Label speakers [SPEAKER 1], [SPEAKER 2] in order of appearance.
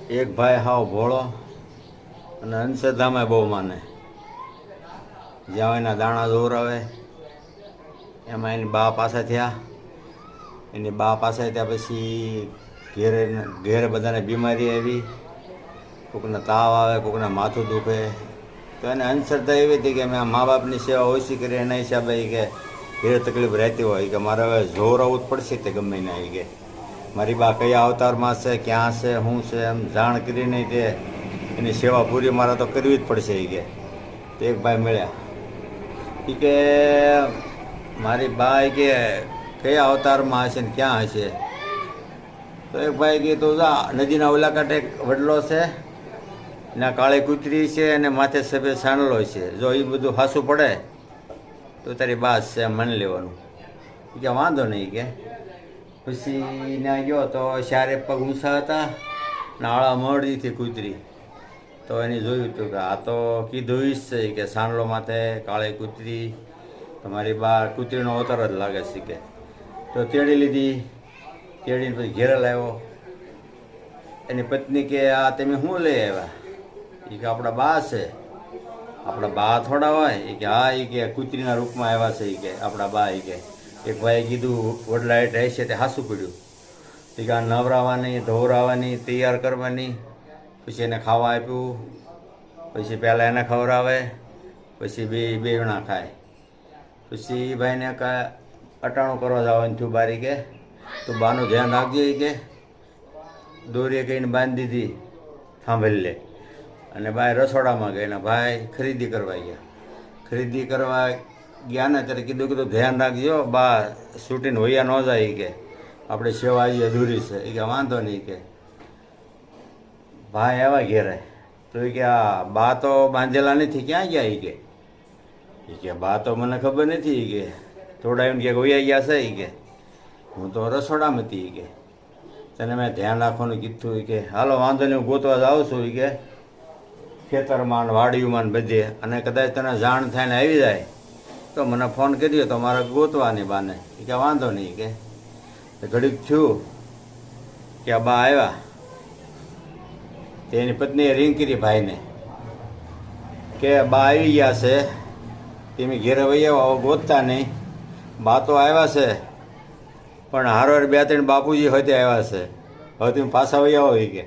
[SPEAKER 1] એક ભાઈ હાવ ભોળો અને અંધશ્રદ્ધામાં બહુ માને. જ્યાં એના દાણા દોરાવે એમાં એની બા પાસે થયા. એની બા પાસે થયા પછી ઘેરે બધાને બીમારી આવી. કોકને તાવ આવે, કોકને માથું દુખે. તો એને અંધશ્રદ્ધા એવી હતી કે મેં મા બાપની સેવા ઓછી કરી એના હિસાબે કે ઘેરે તકલીફ રહેતી હોય કે મારે હવે જોર આવવું જ પડશે તે ગમે ના આવી કે મારી બા કયા અવતારમાં છે, ક્યાં છે, શું છે, એમ જાણ કરીને તે એની સેવા પૂરી મારે તો કરવી જ પડશે એ કે. તો એક ભાઈ મળ્યા એ કે મારી બા કે કયા અવતારમાં હશે ને ક્યાં હશે. તો એક ભાઈ કે તો જા નદીના ઓલા કાંઠે એક વડલો છે, એના કાળી કૂતરી છે અને માથે સફેદ સાંડલો છે. જો એ બધું હાસું પડે તો તારી બાસ છે એમ માની લેવાનું. એ કે વાંધો નહીં કે. પછી ત્યાં ગયો તો ચારે પગ ઊંચા હતા, નાળા મળીથી કૂતરી. તો એને જોયું હતું કે આ તો કીધું જ છે કે સાંડલો માથે કાળી કૂતરી, તમારી બા કૂતરીનો અવતાર જ લાગે છે કે. તો તેડી લીધી. તેડીને પછી ઘેરે લાવ્યો. એની પત્ની કે આ તમે શું લઈ આવ્યા? એ કે આપણા બા છે. આપણા બા થોડા હોય? એ કે હા. એ કે કૂતરીના રૂપમાં આવ્યા છે. એ કે આપણા બા. એ કે એક ભાઈએ કીધું વડલા હેઠ રહેશે તે હાસું પડ્યું. એ કે આ નવરાવાની, ધોવરાવાની, તૈયાર કરવાની, પછી એને ખાવા આપ્યું, પછી પહેલાં એને ખવડાવે, પછી બે જણા ખાય. પછી ભાઈને કાંઈ અટાણું કરવા જવાનું થયું બારી કે તું બાનું ધ્યાન રાખજે. એ કે દોરીએ કહીને બાંધી દીધી સાંભળી લે. અને ભાઈ રસોડામાં ગઈ ને ભાઈ ખરીદી કરવા ગયા. ખરીદી કરવા ગયા ને ત્યારે કીધું ધ્યાન રાખજો બા છૂટીને વૈયા ન જાય. કે આપણે સેવા એ અધૂરી છે. એ કે વાંધો નહીં. કે ભાઈ આવ્યા ઘેરે તો એ કે આ બા તો બાંધેલા નથી, ક્યાં ગયા? એ કે બા તો મને ખબર નથી. કે થોડા એમ કે વૈયા ગયા છે. એ કે હું તો રસોડામાં હતી. એ કે તને મેં ધ્યાન રાખવાનું કીધું. કે હાલો વાંધો નહીં, હું ગોતવા જાઉં છું. એ કે ખેતરમાં ને વાડીઓમાં ને બધે, અને કદાચ તને જાણ થાય ને આવી જાય તો મને ફોન કર્યો તો મારે ગોતવાની બાને. એ કે વાંધો નહીં. કે ઘડીક થયું કે આ બા આવ્યા. તેની પત્નીએ રિંગ કરી ભાઈને કે બા આવી ગયા છે, તમે ઘેરે વહી આવો, ગોતતા નહીં. બા તો આવ્યા છે પણ હારો 2-3 બાપુજી હોય તે આવ્યા છે, હવે તમે પાછા વહી આવો. એ કે